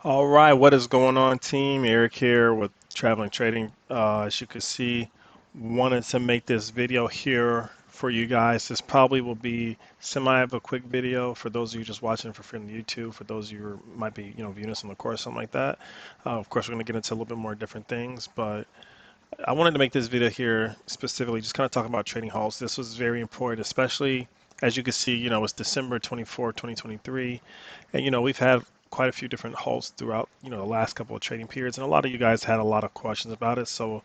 All right, what is going on, team? Eric here with Traveling Trading. As you can see, wanted to make this video here for you guys. This probably will be semi of a quick video for those of you just watching for free on YouTube. For those of you who might be, viewing this on the course, something like that. Of course, we're going to get into a little bit more different things, but I wanted to make this video here specifically just kind of talking about trading halts. This was very important, especially as you can see, it's December 24, 2023. And, we've had quite a few different halts throughout, the last couple of trading periods. And a lot of you guys had a lot of questions about it. So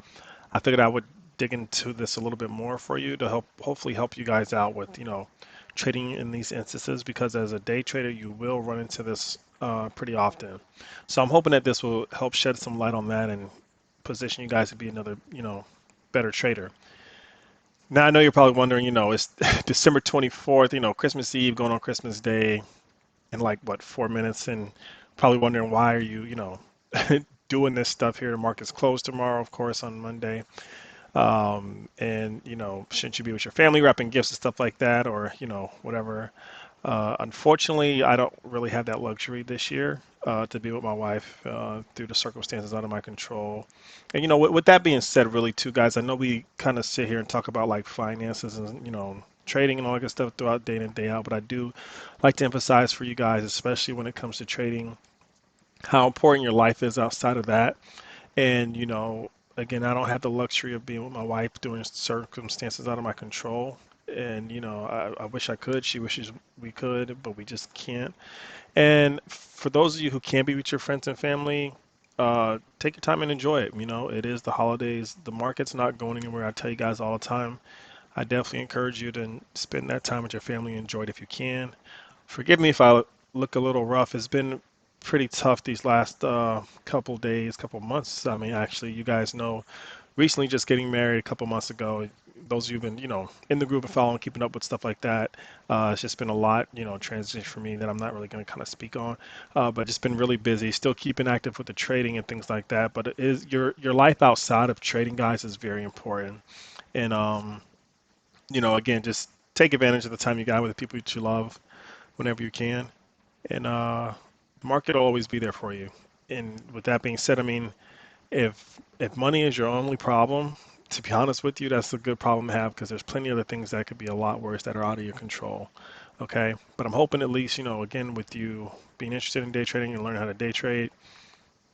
I figured I would dig into this a little bit more for you to hopefully help you guys out with, trading in these instances because as a day trader, you will run into this pretty often. So I'm hoping that this will help shed some light on that and position you guys to be another, better trader. Now I know you're probably wondering, it's December 24th, Christmas Eve going on Christmas Day in like what 4 minutes, and probably wondering why are you, doing this stuff here. The market's closed tomorrow, of course, on Monday. And shouldn't you be with your family wrapping gifts and stuff like that, or whatever? Unfortunately, I don't really have that luxury this year to be with my wife due to circumstances out of my control. And with that being said, really too, guys, I know we kind of sit here and talk about like finances and trading and all that good stuff throughout day in and day out, but I do like to emphasize for you guys, especially when it comes to trading, how important your life is outside of that. And again, I don't have the luxury of being with my wife during circumstances out of my control. And I wish I could. She wishes we could, but we just can't. And for those of you who can be with your friends and family, take your time and enjoy it. It is the holidays. The market's not going anywhere. I tell you guys all the time. I definitely encourage you to spend that time with your family and enjoy it if you can. Forgive me if I look a little rough. It's been pretty tough these last couple days, couple months. I mean, actually, you guys know, recently just getting married a couple months ago. Those of you who've been, in the group and following, keeping up with stuff like that, it's just been a lot, transition for me that I'm not really going to kind of speak on. But just been really busy, still keeping active with the trading and things like that. But it is your life outside of trading, guys, is very important. And again, just take advantage of the time you got with the people that you love whenever you can. And the market will always be there for you. And with that being said, I mean, if money is your only problem, to be honest with you, that's a good problem to have because there's plenty of other things that could be a lot worse that are out of your control. Okay, but I'm hoping at least, again, with you being interested in day trading and learning how to day trade,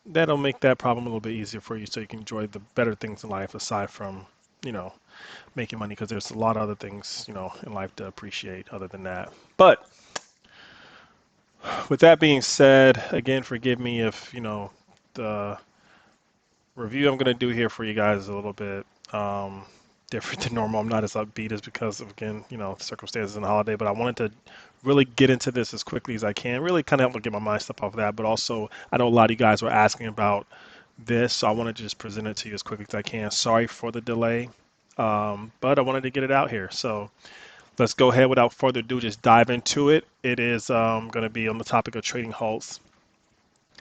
that'll make that problem a little bit easier for you so you can enjoy the better things in life aside from, you know, making money because there's a lot of other things, in life to appreciate other than that. But with that being said, again, forgive me if, the review I'm going to do here for you guys is a little bit different than normal. I'm not as upbeat as because of, again, circumstances in the holiday, but I wanted to really get into this as quickly as I can, really kind of help me get my mind stuff off of that. But also, I know a lot of you guys were asking about this, so I wanted to just present it to you as quickly as I can. Sorry for the delay, but I wanted to get it out here. So let's go ahead without further ado, just dive into it. It is going to be on the topic of trading halts.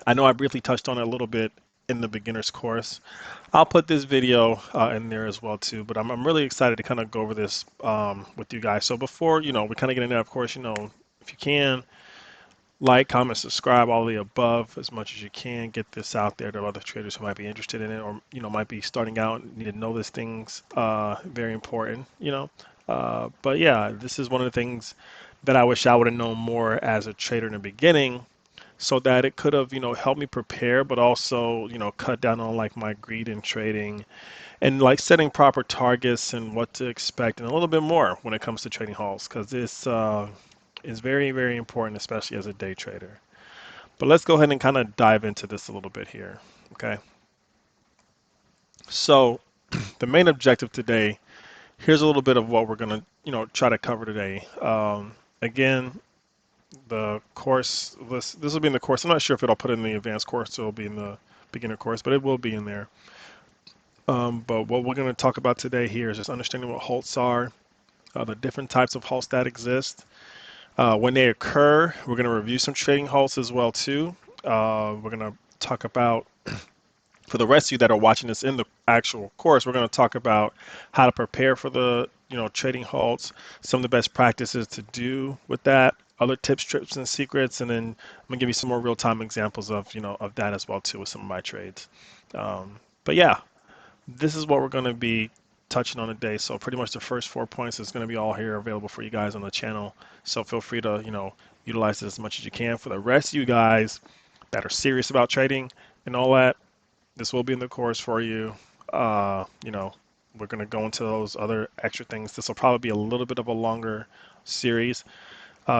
I know I briefly touched on it a little bit in the beginner's course. I'll put this video in there as well too, but I'm really excited to kind of go over this with you guys. So before, we kind of get into that, of course, if you can, like, comment, subscribe, all the above as much as you can. Get this out there to other traders who might be interested in it or, might be starting out and need to know these things. Very important. But yeah, this is one of the things that I wish I would have known more as a trader in the beginning so that it could have, helped me prepare, but also, cut down on like my greed in trading and like setting proper targets and what to expect and a little bit more when it comes to trading halts because this is very, very important, especially as a day trader. But let's go ahead and kind of dive into this a little bit here. Okay. So the main objective today, here's a little bit of what we're going to, try to cover today. Again, the course, this will be in the course. I'm not sure if it'll put it in the advanced course, so it'll be in the beginner course, but it will be in there. But what we're going to talk about today here is just understanding what halts are, the different types of halts that exist. When they occur, we're going to review some trading halts as well too. We're going to talk about, for the rest of you that are watching this in the actual course, we're going to talk about how to prepare for the trading halts, some of the best practices to do with that. other tips, trips, and secrets, and then I'm gonna give you some more real-time examples of of that as well too with some of my trades. But yeah, this is what we're gonna be touching on today. So pretty much the first 4 points is gonna be all here available for you guys on the channel. So feel free to utilize it as much as you can. For the rest of you guys that are serious about trading and all that, this will be in the course for you. We're going to go into those other extra things. This will probably be a little bit of a longer series,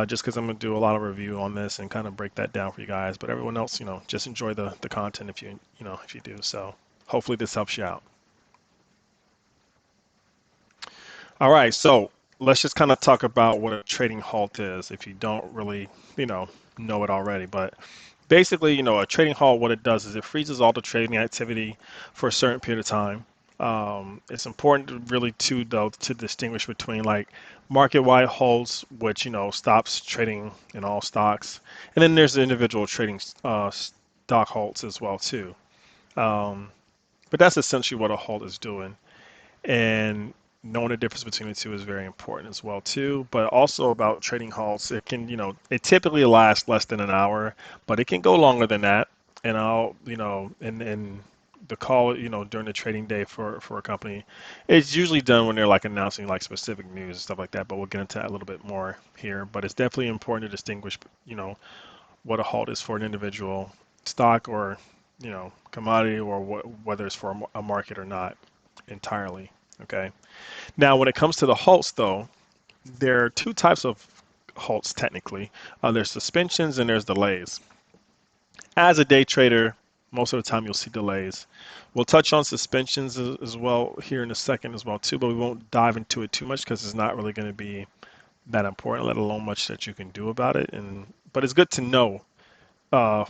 just because I'm going to do a lot of review on this and kind of break that down for you guys. But everyone else, just enjoy the content if if you do. So hopefully this helps you out. All right, so let's just kind of talk about what a trading halt is if you don't really, know it already. But basically, a trading halt, what it does is it freezes all the trading activity for a certain period of time. It's important to really though to distinguish between like market-wide halts, which stops trading in all stocks, and then there's the individual trading stock halts as well too. Um, but that's essentially what a halt is doing, and knowing the difference between the two is very important as well too. But also about trading halts, it can it typically lasts less than an hour, but it can go longer than that. And I'll and the call during the trading day for a company, it's usually done when they're like announcing like specific news and stuff like that. But we'll get into that a little bit more here. But it's definitely important to distinguish what a halt is for an individual stock or commodity, or whether it's for a market or not entirely. Okay. Now, when it comes to the halts, though, there are two types of halts technically. There's suspensions and there's delays. As a day trader, most of the time you'll see delays. We'll touch on suspensions as well here in a second as well too, but we won't dive into it too much because it's not really going to be that important, let alone much that you can do about it. But it's good to know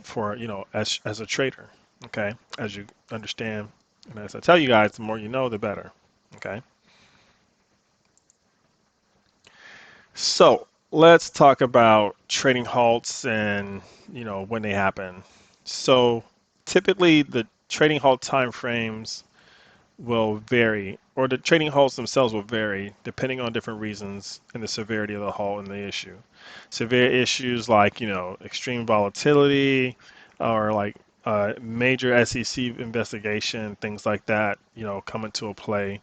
for as a trader. Okay, as you understand, and as I tell you guys, the more you know, the better. Okay. So let's talk about trading halts and when they happen. So typically the trading halt time frames will vary, or the trading halts themselves will vary depending on different reasons and the severity of the halt and the issue. Severe issues like extreme volatility, or like major SEC investigation, things like that, come into a play.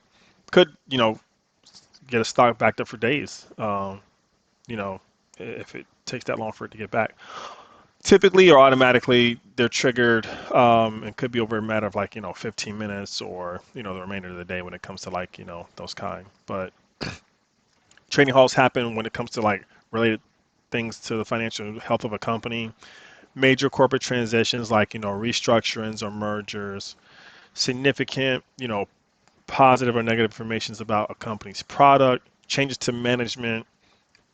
Could get a stock backed up for days. You know, if it takes that long for it to get back. Typically or automatically, they're triggered. It could be over a matter of like 15 minutes, or the remainder of the day when it comes to like those kind. But trading halts happen when it comes to like related things to the financial health of a company, major corporate transitions like restructurings or mergers, significant positive or negative informations about a company's product, changes to management,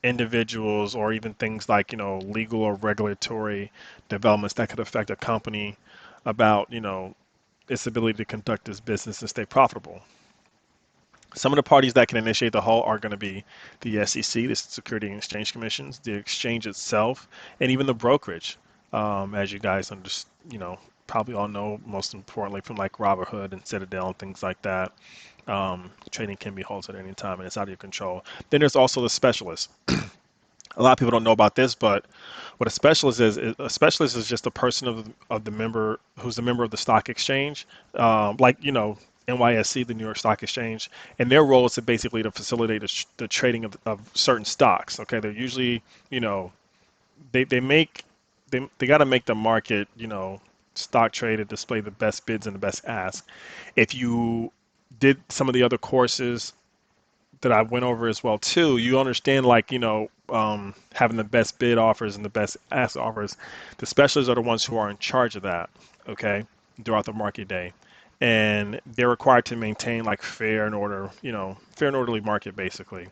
individuals, or even things like legal or regulatory developments that could affect a company about its ability to conduct its business and stay profitable. Some of the parties that can initiate the halt are going to be the SEC, the Security and Exchange Commissions, the exchange itself, and even the brokerage. As you guys probably all know, most importantly from like Robinhood and Citadel and things like that, trading can be halted at any time and it's out of your control. Then there's also the specialists. A lot of people don't know about this, but what a specialist is just a person of the member who's a member of the stock exchange, like NYSE, the New York Stock Exchange, and their role is to basically to facilitate the trading of certain stocks. Okay, they're usually they make they got to make the market stock trade and display the best bids and the best ask. If you did some of the other courses that I went over as well too, you understand like having the best bid offers and the best ask offers. The specialists are the ones who are in charge of that. Okay, throughout the market day, and they're required to maintain like fair and fair and orderly market basically,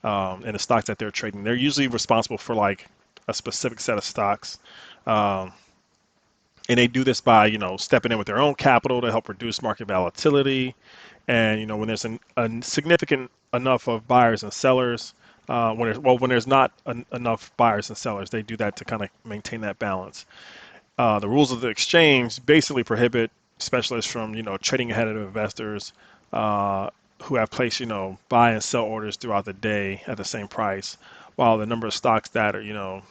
and the stocks that they're trading. They're usually responsible for like a specific set of stocks. Um, and they do this by stepping in with their own capital to help reduce market volatility, and when there's a significant enough of buyers and sellers, when there's not enough buyers and sellers, they do that to kind of maintain that balance. The rules of the exchange basically prohibit specialists from trading ahead of investors who have placed buy and sell orders throughout the day at the same price, while the number of stocks that are,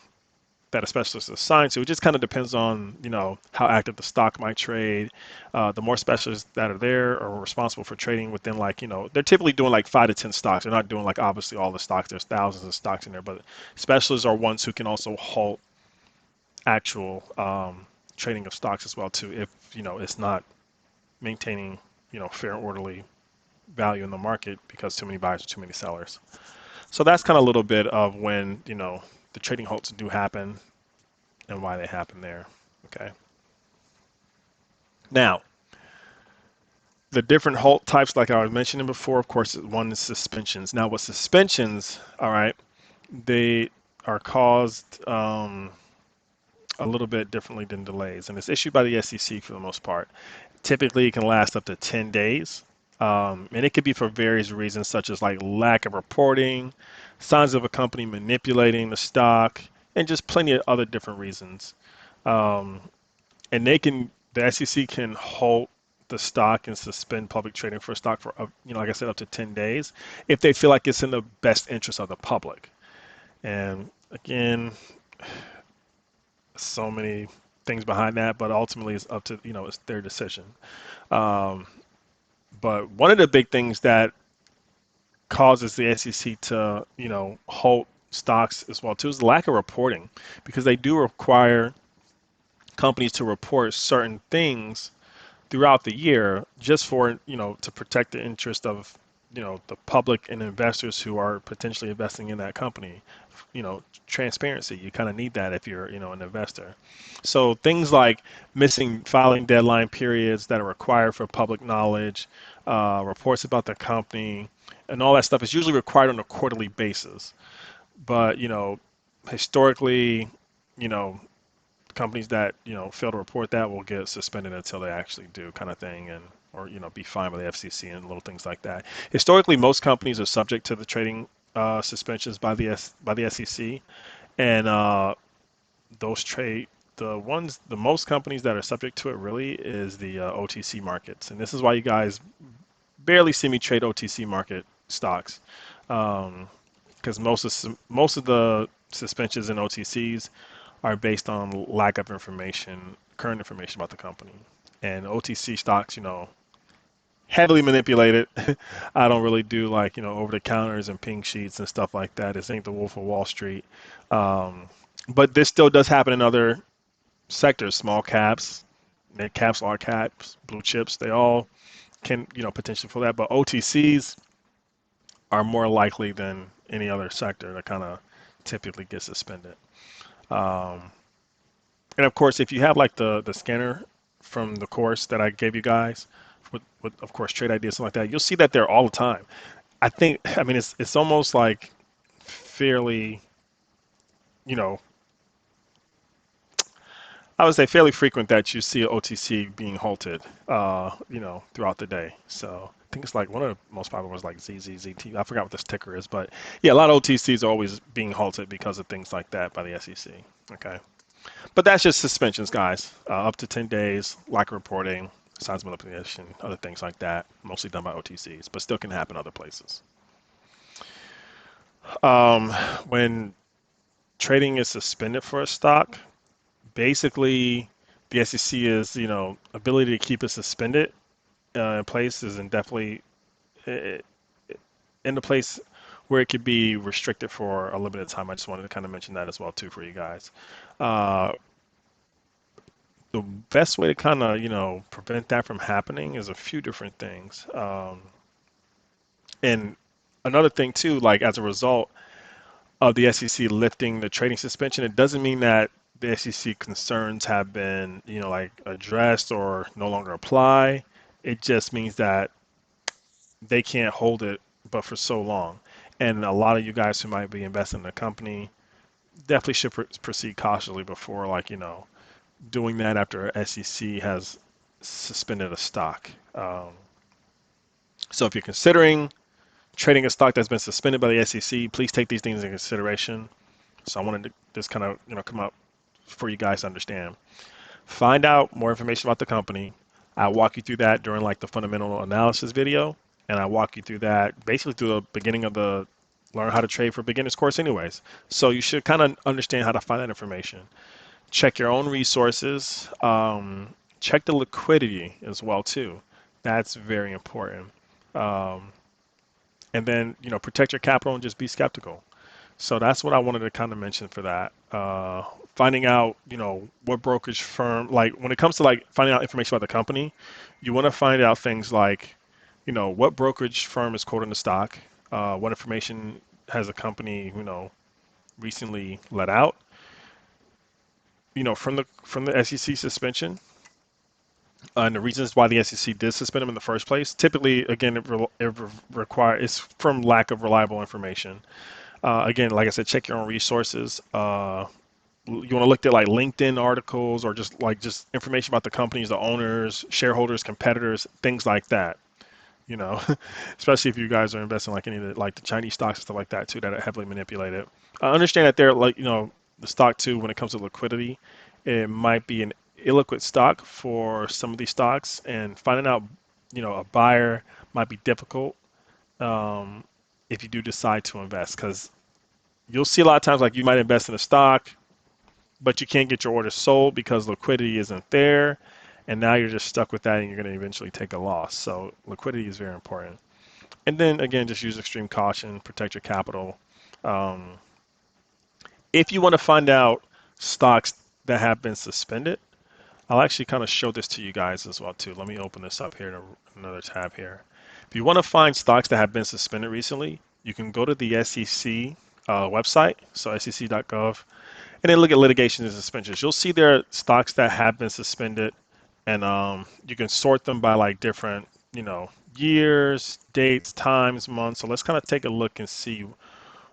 that a specialist is assigned to, it just kind of depends on, how active the stock might trade. The more specialists that are there are responsible for trading within like, they're typically doing like 5 to 10 stocks. They're not doing like obviously all the stocks. There's thousands of stocks in there, but specialists are ones who can also halt actual trading of stocks as well too, if, it's not maintaining, fair and orderly value in the market because too many buyers or too many sellers. So that's kind of a little bit of when, the trading halts do happen and why they happen there. Okay. Now, the different halt types, like I was mentioning before, of course, one is suspensions. Now, with suspensions, all right, they are caused a little bit differently than delays, and it's issued by the SEC for the most part. Typically, it can last up to 10 days, and it could be for various reasons, such as like lack of reporting, signs of a company manipulating the stock, and just plenty of other different reasons. Um, and the SEC can halt the stock and suspend public trading for a stock for, like I said, up to 10 days if they feel like it's in the best interest of the public. And again, so many things behind that, but ultimately it's up to, it's their decision. Um, but one of the big things that causes the SEC to, halt stocks as well too is the lack of reporting, because they do require companies to report certain things throughout the year just for, to protect the interest of, the public and investors who are potentially investing in that company. Transparency, you kind of need that if you're, an investor. So things like missing filing deadline periods that are required for public knowledge, reports about the company, and all that stuff is usually required on a quarterly basis. But, historically, you know, companies that fail to report that will get suspended until they actually do, kind of thing, and or be fined by the FCC and little things like that. Historically, most companies are subject to the trading suspensions by the SEC, and those trade the most companies that are subject to it really is the OTC markets, and this is why you guys barely see me trade OTC market stocks, because most of the suspensions in OTCs are based on lack of information, current information about the company. And OTC stocks, heavily manipulated. I don't really do like, over the counters and pink sheets and stuff like that. This ain't the Wolf of Wall Street. Um, but this still does happen in other sectors, small caps, mid caps, large caps, blue chips. They all can, potentially for that. But OTCs are more likely than any other sector to kind of typically get suspended. Um, And of course, if you have like the scanner from the course that I gave you guys, with of course trade ideas something like that, you'll see that there all the time. I mean, it's almost like fairly, you know, I would say fairly frequent that you see an OTC being halted, throughout the day. So I think it's like one of the most popular ones, like ZZZT. I forgot what this ticker is, but yeah, a lot of OTCs are always being halted because of things like that by the SEC. Okay. But that's just suspensions, guys. Up to 10 days, lack of reporting, signs of manipulation, other things like that. Mostly done by OTCs, but still can happen other places. Um, when trading is suspended for a stock, basically the SEC is, ability to keep it suspended in place is indefinitely uh, in the place where it could be restricted for a limited time. I just wanted to kind of mention that as well too for you guys. Uh, the best way to kind of prevent that from happening is a few different things, and another thing too, like as a result of the SEC lifting the trading suspension, it doesn't mean that the SEC concerns have been like addressed or no longer apply. It just means that they can't hold it but for so long, and a lot of you guys who might be investing in the company definitely should proceed cautiously before like doing that after SEC has suspended a stock. So if you're considering trading a stock that's been suspended by the SEC, please take these things into consideration. So I wanted to just kind of come up for you guys to understand. Find out more information about the company. I walk you through that during like the fundamental analysis video, and I walk you through that basically through the beginning of the learn how to trade for beginners course anyways. So you should kind of understand how to find that information. Check your own resources. Check the liquidity as well too. That's very important. Um, and then protect your capital and just be skeptical. So that's what I wanted to kind of mention for that. Finding out, what brokerage firm, like when it comes to like finding out information about the company, you want to find out things like, what brokerage firm is quoting the stock, what information has a company, recently let out, from the SEC suspension, and the reasons why the SEC did suspend them in the first place. Typically, again, it's from lack of reliable information. Again, like I said, check your own resources. You want to look at like LinkedIn articles or just information about the companies, the owners, shareholders, competitors, things like that. You know, especially if you guys are investing like any of the Chinese stocks and stuff like that too that are heavily manipulated. I understand that they're like the stock too when it comes to liquidity, it might be an illiquid stock for some of these stocks, and finding out a buyer might be difficult um, if you do decide to invest because you'll see a lot of times like you might invest in a stock but you can't get your orders sold because liquidity isn't there. And now you're just stuck with that and you're going to eventually take a loss. So liquidity is very important. And then again, just use extreme caution, protect your capital. Um, if you want to find out stocks that have been suspended, I'll actually kind of show this to you guys as well too. Let me open this up here in another tab here. If you want to find stocks that have been suspended recently, you can go to the SEC website, so sec.gov, and then look at litigation and suspensions. You'll see there are stocks that have been suspended, and you can sort them by like different, years, dates, times, months. So let's kind of take a look and see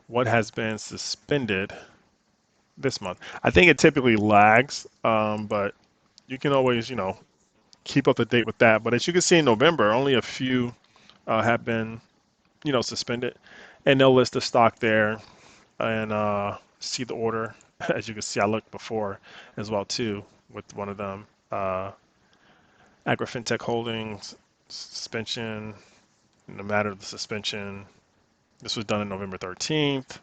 what has been suspended this month. I think it typically lags, but you can always, keep up to date with that. But as you can see in November, only a few have been, suspended, and they'll list the stock there and see the order. As you can see, I looked before as well too with one of them. AgriFintech Holdings suspension. In the matter of the suspension, this was done on November 13th.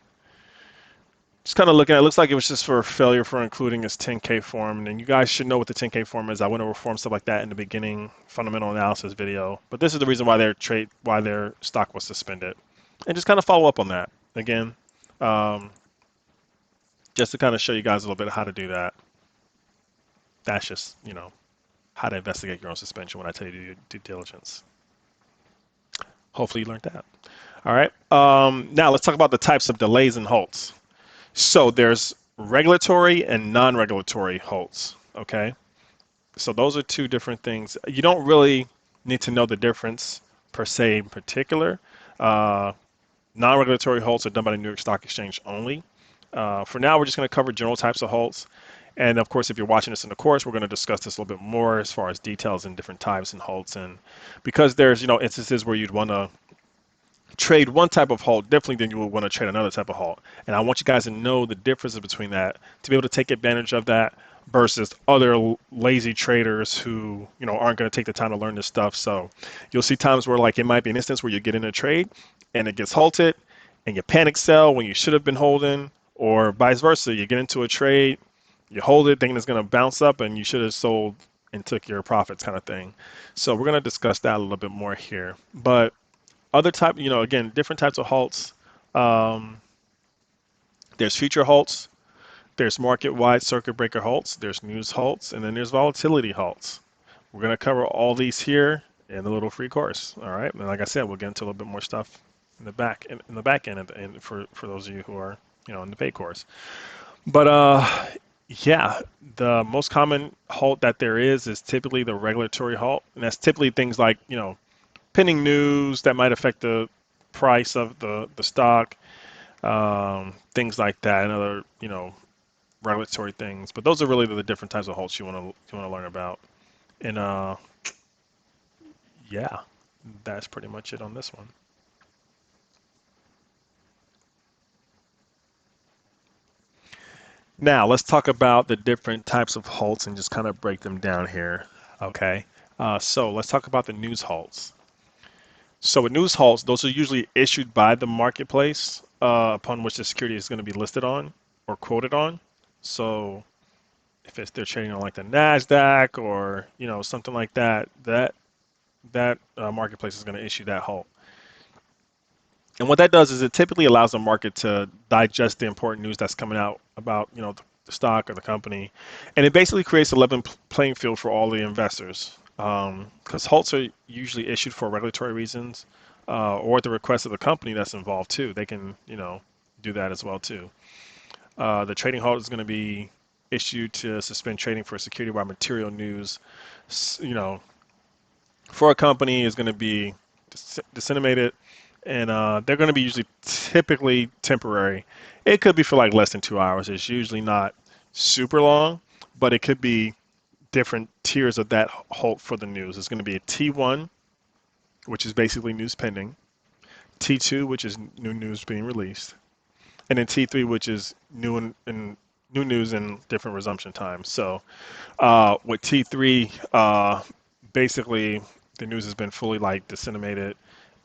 Just kind of looking at it, looks like it was just for failure for including this 10K form. And you guys should know what the 10K form is. I went over form stuff like that in the beginning, fundamental analysis video. But this is the reason why their stock was suspended. And just kind of follow up on that. Again, um, just to kind of show you guys a little bit of how to do that. That's just, how to investigate your own suspension when I tell you to do due diligence. Hopefully you learned that. All right. Now let's talk about the types of delays and halts. So there's regulatory and non-regulatory halts. Okay. So those are two different things. You don't really need to know the difference per se in particular. Uh, Non-regulatory halts are done by the New York Stock Exchange only. For now, we're just going to cover general types of halts. And of course, if you're watching this in the course, we're going to discuss this a little bit more as far as details and different types and halts. And because there's, instances where you'd want to trade one type of halt differently than you would want to trade another type of halt. And I want you guys to know the differences between that to be able to take advantage of that versus other lazy traders who, aren't going to take the time to learn this stuff. So you'll see times where like it might be an instance where you get in a trade and it gets halted and you panic sell when you should have been holding, or vice versa. You get into a trade, you hold it thinking it's going to bounce up and you should have sold and took your profits kind of thing. So we're going to discuss that a little bit more here. But other type, again, different types of halts. Um, there's future halts, there's market-wide circuit breaker halts, there's news halts, and then there's volatility halts. We're going to cover all these here in the little free course. All right, and like I said, we'll get into a little bit more stuff in the back end, and for those of you who are in the paid course. But yeah, the most common halt that there is typically the regulatory halt, and that's typically things like pending news that might affect the price of the stock, things like that, and other regulatory things. But those are really the different types of halts you want to learn about. And yeah, that's pretty much it on this one. Now let's talk about the different types of halts and just kind of break them down here. Okay, so let's talk about the news halts. So with news halts, those are usually issued by the marketplace. upon which the security is going to be listed on or quoted on. So if they're trading on like the Nasdaq or something like that, that marketplace is going to issue that halt. And what that does is it typically allows the market to digest the important news that's coming out about the stock or the company, and it basically creates a level playing field for all the investors. Because halts are usually issued for regulatory reasons, or at the request of the company that's involved too. They can do that as well too. The trading halt is going to be issued to suspend trading for security while material news, you know, for a company is going to be disseminated, and they're going to be usually typically temporary. It could be for like less than 2 hours. It's usually not super long, but it could be different tiers of that halt for the news. It's going to be a T1, which is basically news pending, T2, which is new news being released, and then T3, which is and new news in different resumption times. So with T3, basically the news has been fully like disseminated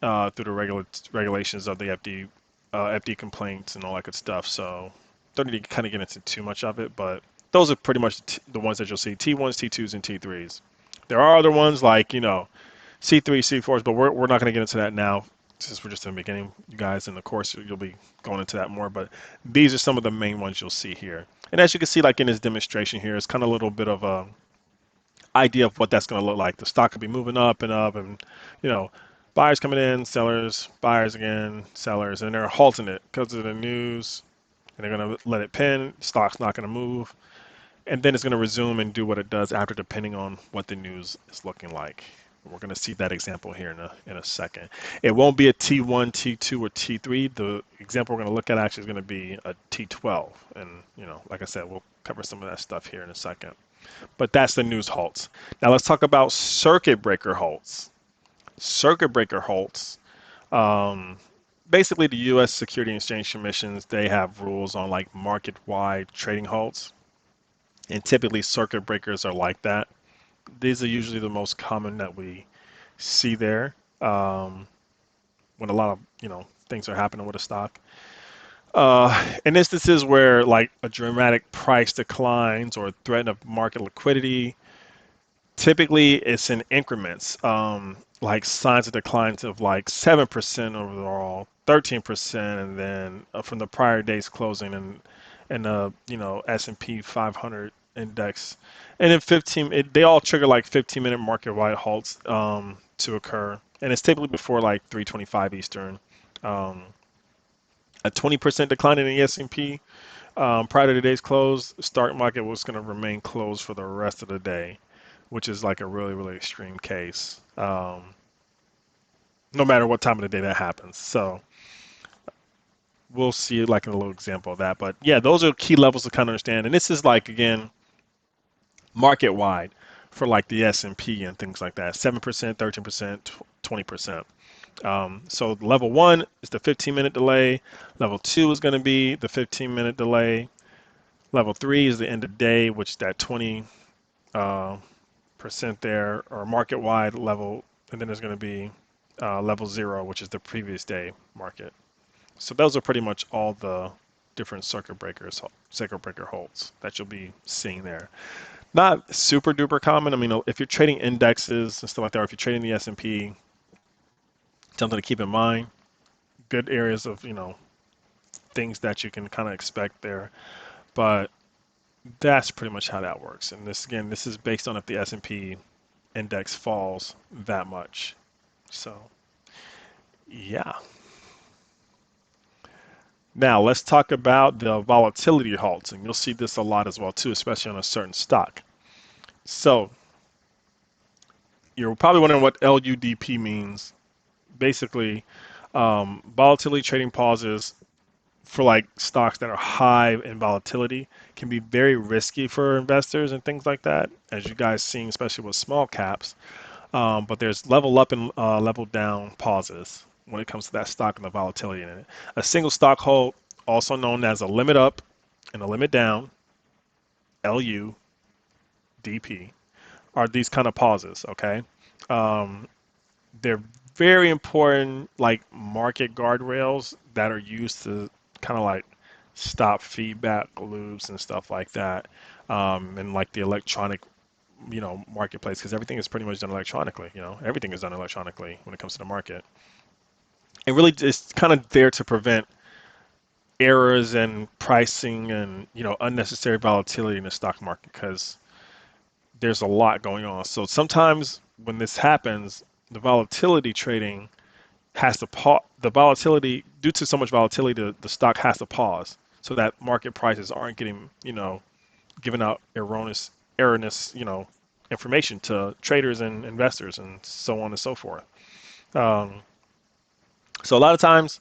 through the regulations of the FD complaints and all that good stuff. So don't need to kind of get into too much of it, but those are pretty much the ones that you'll see: T1s, T2s, and T3s. There are other ones like C3, C4s, but we're not going to get into that now since we're just in the beginning. You guys in the course you'll be going into that more, but these are some of the main ones you'll see here. And as you can see, like in this demonstration here, it's kind of a little bit of a idea of what that's going to look like. The stock could be moving up, and you know, buyers coming in, sellers, buyers again, sellers, and they're halting it because of the news, and they're going to let it pin. Stock's not going to move, and then it's going to resume and do what it does after, depending on what the news is looking like. We're going to see that example here in a second. It won't be a T1, T2, or T3. The example we're going to look at actually is going to be a T12, and like I said, we'll cover some of that stuff here in a second. But that's the news halts. Now let's talk about circuit breaker halts. Circuit breaker halts. Um, Basically, the U.S. Security and Exchange Commissions, they have rules on like market-wide trading halts, and typically circuit breakers are like that. These are usually the most common that we see there when a lot of things are happening with a stock. In instances where like a dramatic price declines or threat of market liquidity, typically it's in increments, like signs of declines of like 7% overall, 13%, and then from the prior day's closing, and S&P 500 index, and then they all trigger like 15-minute market-wide halts to occur, and it's typically before like 3:25 Eastern. Um, a 20% decline in the S&P prior to today's close, the stock market was going to remain closed for the rest of the day, which is like a really, really extreme case, no matter what time of the day that happens. So we'll see like a little example of that. But yeah, those are key levels to kind of understand. And this is like, again, market wide for like the S&P and things like that, 7%, 13%, 20%. So level one is the 15-minute delay. Level two is going to be the 15-minute delay. Level three is the end of day, which is that 20 percent there, or market wide level, and then there's going to be level zero, which is the previous day market. So those are pretty much all the different circuit breaker holds that you'll be seeing there. Not super duper common. I mean, if you're trading indexes and stuff like that, or if you're trading the S&P, something to keep in mind. Good areas of things that you can kind of expect there, but that's pretty much how that works. And this is based on if the S&P index falls that much. So yeah. Now let's talk about the volatility halts, and you'll see this a lot as well too, especially on a certain stock. So you're probably wondering what LUDP means. Basically, volatility trading pauses for like stocks that are high in volatility can be very risky for investors and things like that, as you guys seen, especially with small caps. But there's level up and level down pauses when it comes to that stock and the volatility in it. A single stock hold, also known as a limit up and a limit down, LUDP, are these kind of pauses. Okay, they're very important like market guardrails that are used to kind of like stop feedback loops and stuff like that, and like the electronic marketplace, because everything is pretty much done electronically. Everything is done electronically when it comes to the market, and really it's kind of there to prevent errors and pricing and unnecessary volatility in the stock market, because there's a lot going on. So sometimes when this happens, the volatility trading has to pause. The volatility, due to so much volatility, the stock has to pause so that market prices aren't getting, giving out erroneous, information to traders and investors and so on and so forth. Um, so a lot of times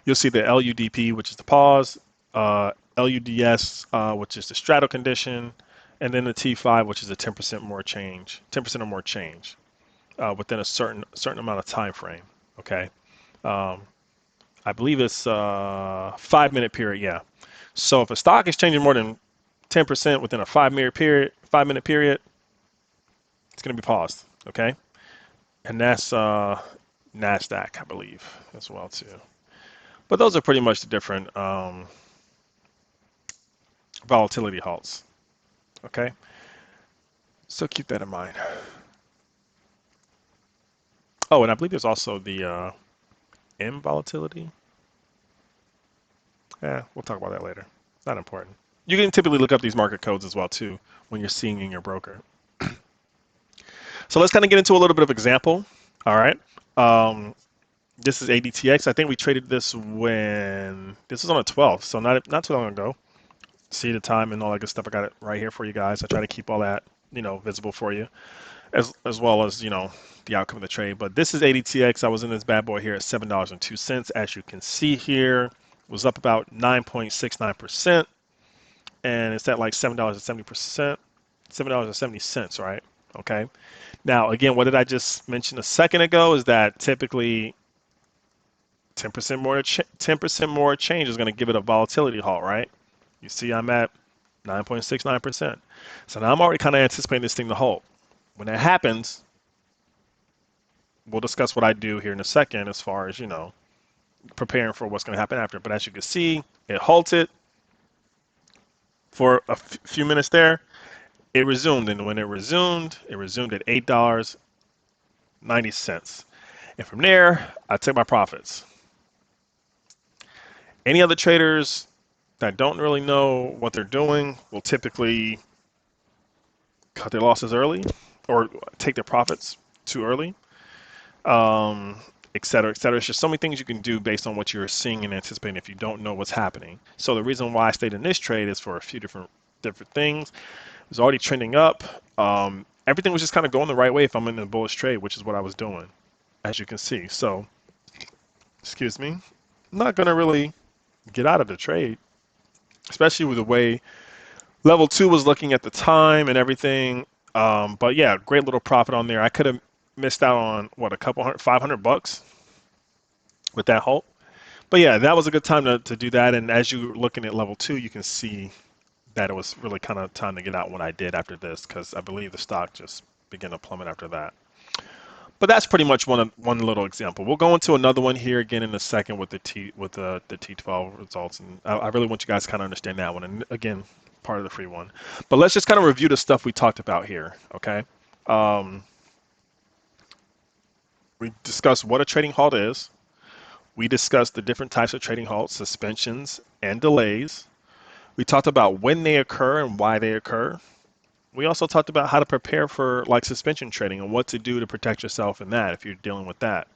you'll see the LUDP, which is the pause, LUDS, which is the straddle condition, and then the T5, which is a 10% more change, 10% or more change within a certain amount of time frame. Okay, um, I believe it's 5 minute period. Yeah. So if a stock is changing more than 10% within a 5 minute period, it's going to be paused. Okay, and that's Nasdaq, I believe, as well too. But those are pretty much the different volatility halts. Okay, so keep that in mind. Oh, and I believe there's also the M volatility. Yeah, we'll talk about that later. Not important. You can typically look up these market codes as well too when you're seeing in your broker. So let's kind of get into a little bit of example. All right. Um, this is ADTX. I think we traded this when this was on the 12th, so not too long ago. See the time and all that good stuff. I got it right here for you guys. I try to keep all that visible for you, as well as the outcome of the trade. But this is ADTX. I was in this bad boy here at $7.02. As you can see here, was up about 9.69%, and it's at like $7.70, $7.70, right? Okay. Now, again, what did I just mention a second ago is that typically 10% more change is going to give it a volatility halt, right? You see, I'm at 9.69%. So now I'm already kind of anticipating this thing to halt. When that happens, we'll discuss what I do here in a second as far as, preparing for what's going to happen after. But as you can see, it halted for a few minutes there. It resumed, and when it resumed at $8.90. And from there, I took my profits. Any other traders that don't really know what they're doing will typically cut their losses early or take their profits too early, et cetera, et cetera. It's just so many things you can do based on what you're seeing and anticipating if you don't know what's happening. So the reason why I stayed in this trade is for a few different things. It was already trending up. Everything was just kind of going the right way if I'm in a bullish trade, which is what I was doing, as you can see. So, excuse me, I'm not going to really get out of the trade, especially with the way level two was looking at the time and everything. But yeah, great little profit on there. I could have missed out on what, a couple hundred, $500 with that halt. But yeah, that was a good time to do that. And as you're looking at level two, you can see that it was really kind of time to get out when I did after this, because I believe the stock just began to plummet after that. But that's pretty much one little example. We'll go into another one here again in a second with the T12 results, and I really want you guys to kind of understand that one. And again, part of the free one. But let's just kind of review the stuff we talked about here. Okay. Um, we discussed what a trading halt is. We discussed the different types of trading halts, suspensions, and delays. We talked about when they occur and why they occur. We also talked about how to prepare for like suspension trading and what to do to protect yourself in that if you're dealing with that.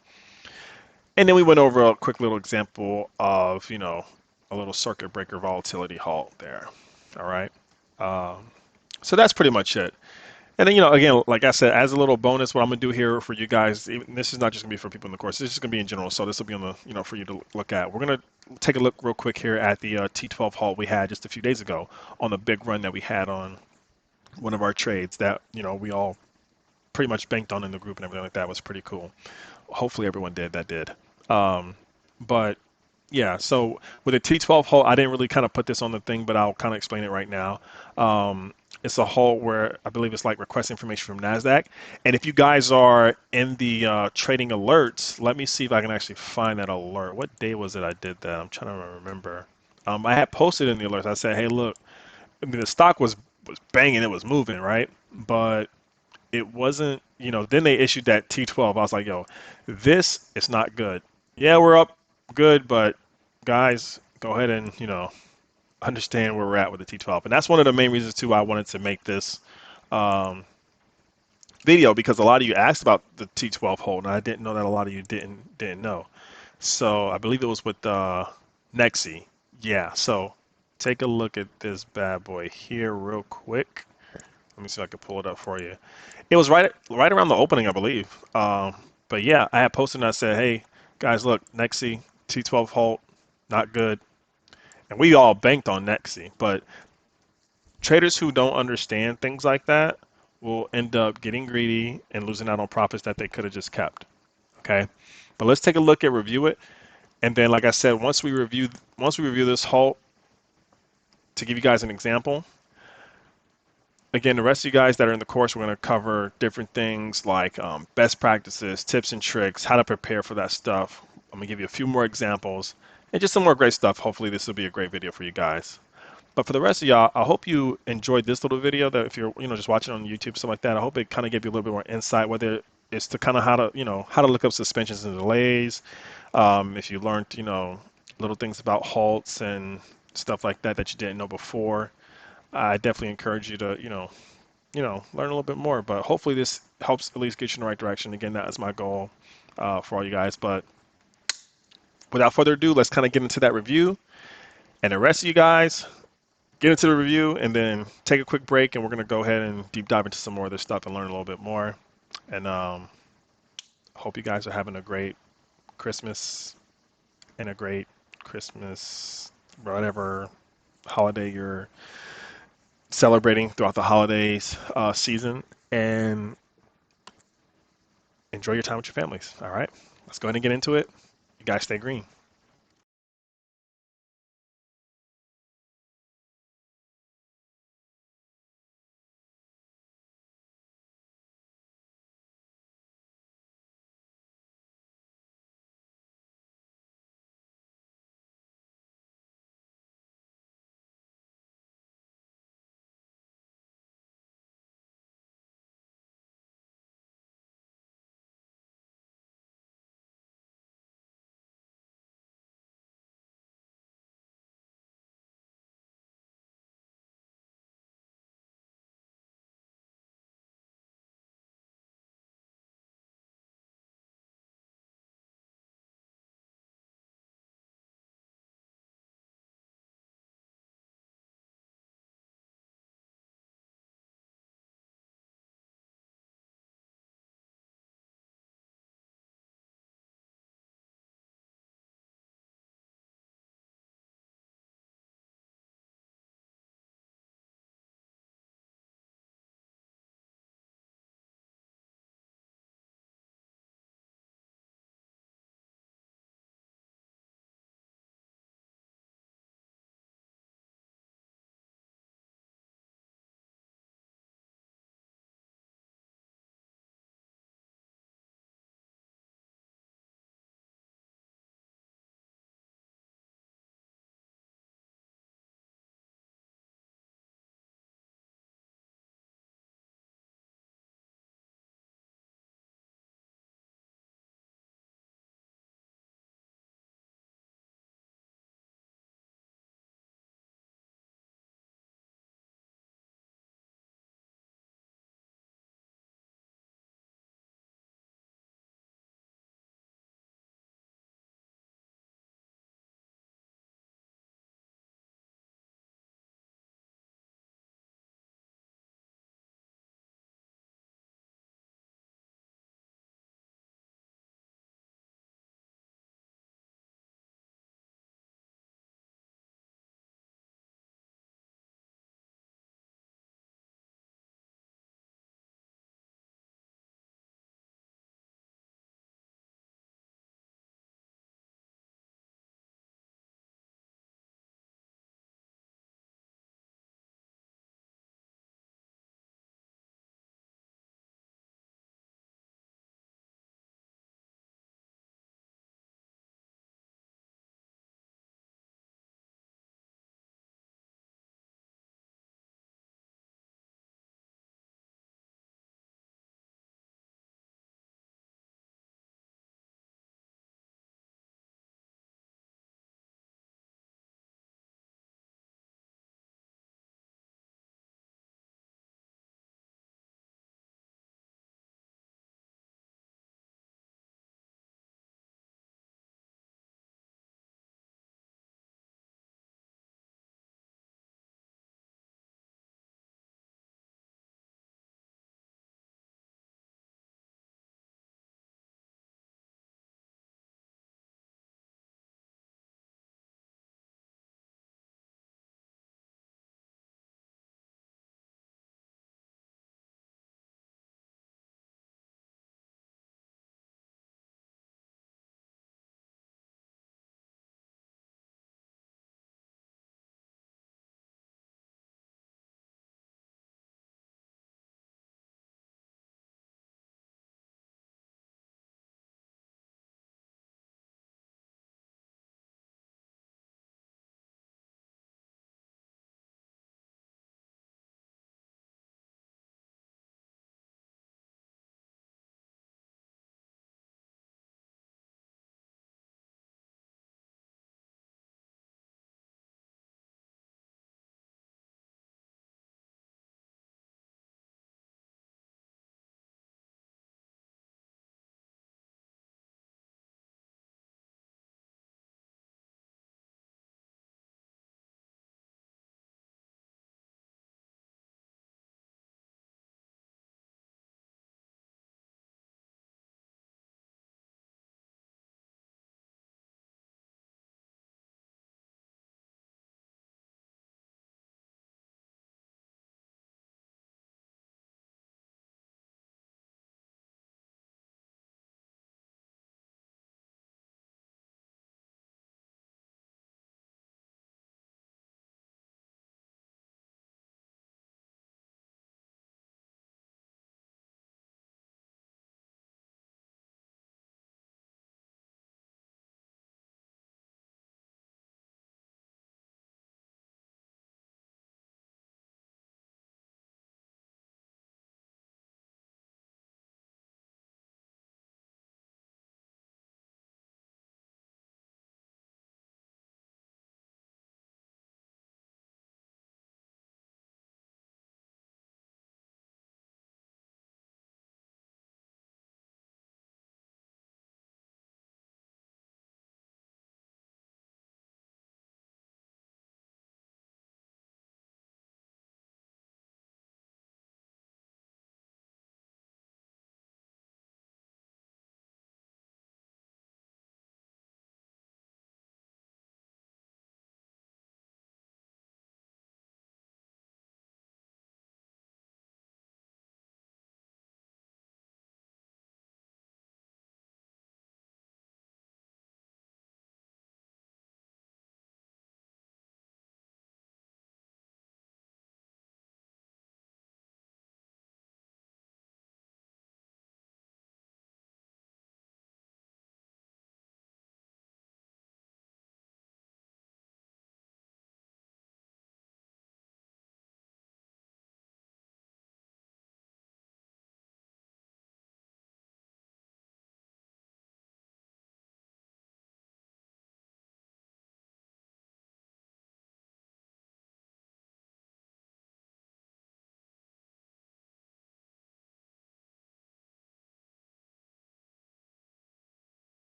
And then we went over a quick little example of, a little circuit breaker volatility halt there. All right. Um, so that's pretty much it. And then, again, like I said, as a little bonus, what I'm gonna do here for you guys, this is not just gonna be for people in the course. This is just gonna be in general. So this will be on the, for you to look at. We're gonna take a look real quick here at the T12 halt we had just a few days ago on the big run that we had on one of our trades that we all pretty much banked on in the group and everything like that. Was pretty cool. Hopefully everyone did that did. Um, but Yeah, so with a T12 halt, I didn't really kind of put this on the thing, but I'll kind of explain it right now. Um, it's a halt where I believe it's like request information from NASDAQ. And if you guys are in the trading alerts, let me see if I can actually find that alert. What day was it I did that? I'm trying to remember. I had posted in the alerts. I said, hey, look, I mean, the stock was banging, it was moving, right? But it wasn't, then they issued that T12. I was like, yo, this is not good. Yeah, we're up good, but guys, go ahead and, understand where we're at with the T12. And that's one of the main reasons, too, I wanted to make this um, video because a lot of you asked about the T12 hold, and I didn't know that a lot of you didn't know. So I believe it was with Nexi. Yeah, so take a look at this bad boy here real quick. Let me see if I can pull it up for you. It was right around the opening, I believe. But yeah, I had posted and I said, hey, guys, look, Nexi, T12 halt, not good. And we all banked on Nexi. But traders who don't understand things like that will end up getting greedy and losing out on profits that they could have just kept. Okay. But let's take a look at review it. And then, like I said, once we review this halt, to give you guys an example, again, the rest of you guys that are in the course, we're going to cover different things like best practices, tips and tricks, how to prepare for that stuff. I'm going to give you a few more examples and just some more great stuff. Hopefully, this will be a great video for you guys. But for the rest of y'all, I hope you enjoyed this little video. That if you're, just watching on YouTube, something like that, I hope it kind of gave you a little bit more insight, whether it's to kind of how to look up suspensions and delays. If you learned, little things about halts and stuff like that that you didn't know before. I definitely encourage you to, learn a little bit more. But hopefully this helps at least get you in the right direction. Again, that is my goal for all you guys. But without further ado, let's kind of get into that review. And the rest of you guys, get into the review and then take a quick break. And we're going to go ahead and deep dive into some more of this stuff and learn a little bit more. And hope you guys are having a great Christmas and a great Christmas, whatever holiday you're celebrating throughout the holidays season. And enjoy your time with your families. All right, let's go ahead and get into it. You guys stay green.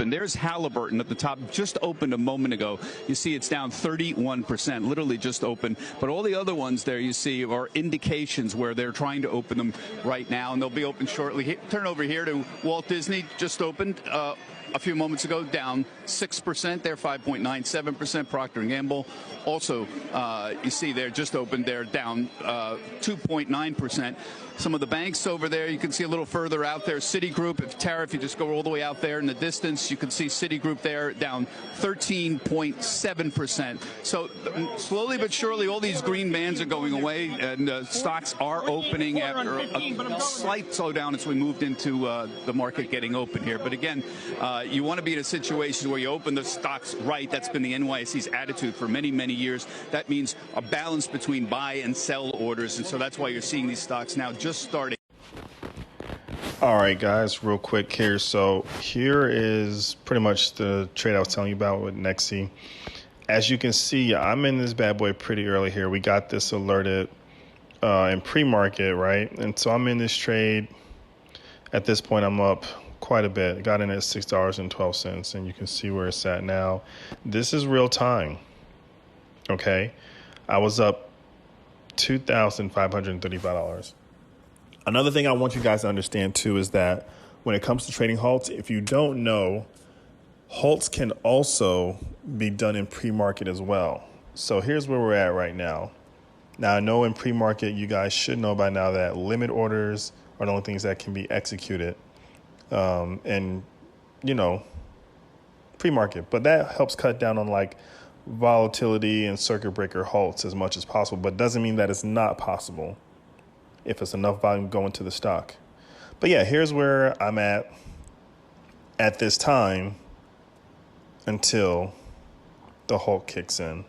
open. There's Halliburton at the top, just opened a moment ago. You see it's down 31%, literally just opened. But all the other ones there you see are indications where they're trying to open them right now, and they'll be open shortly. Turn over here to Walt Disney, just opened a few moments ago, down 6%. They're 5.97%. Procter & Gamble also, you see they're just opened. They're down 2.9%. Some of the banks over there, you can see a little further out there. Citigroup, if tariff, you just go all the way out there in the distance, you can see Citigroup there down 13.7%. So slowly but surely, all these green bands are going away, and stocks are opening after a slight slowdown as we moved into the market getting open here. But again, you want to be in a situation where you open the stocks right. That's been the NYSE's attitude for many, many years. That means a balance between buy and sell orders, and so that's why you're seeing these stocks now just starting. All right, guys, real quick here. So here is pretty much the trade I was telling you about with Nexi. As you can see, I'm in this bad boy pretty early here. We got this alerted in pre-market, right? And so I'm in this trade. At this point, I'm up quite a bit. Got in at $6.12, and you can see where it's at now. This is real time, okay? I was up $2,535. Another thing I want you guys to understand, too, is that when it comes to trading halts, if you don't know, halts can also be done in pre-market as well. So here's where we're at right now. Now, I know in pre-market, you guys should know by now that limit orders are the only things that can be executed. And, you know, pre-market. But that helps cut down on, like, volatility and circuit breaker halts as much as possible. But doesn't mean that it's not possible if it's enough volume going to the stock. But yeah, here's where I'm at this time until the halt kicks in.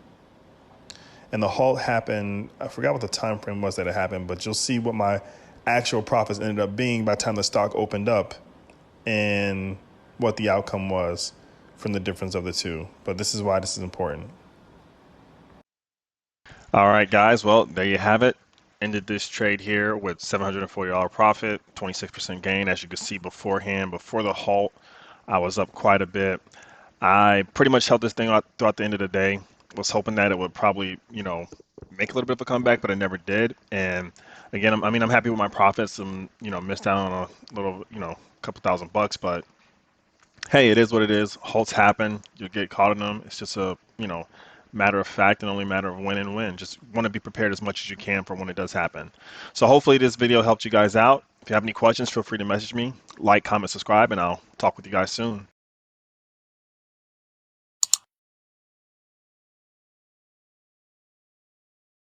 And the halt happened, I forgot what the time frame was that it happened, but you'll see what my actual profits ended up being by the time the stock opened up and what the outcome was from the difference of the two. But this is why this is important. All right, guys. Well, there you have it. Ended this trade here with $740 profit, 26% gain. As you can see beforehand, before the halt, I was up quite a bit. I pretty much held this thing out throughout the end of the day. Was hoping that it would probably, make a little bit of a comeback, but it never did. And again, I'm happy with my profits. Missed out on a little, couple $1,000, but hey, it is what it is. Halts happen. You'll get caught in them. It's just a, matter of fact and only matter of when and when. Just want to be prepared as much as you can for when it does happen. So hopefully this video helped you guys out. If you have any questions, feel free to message me, like, comment, subscribe, and I'll talk with you guys soon.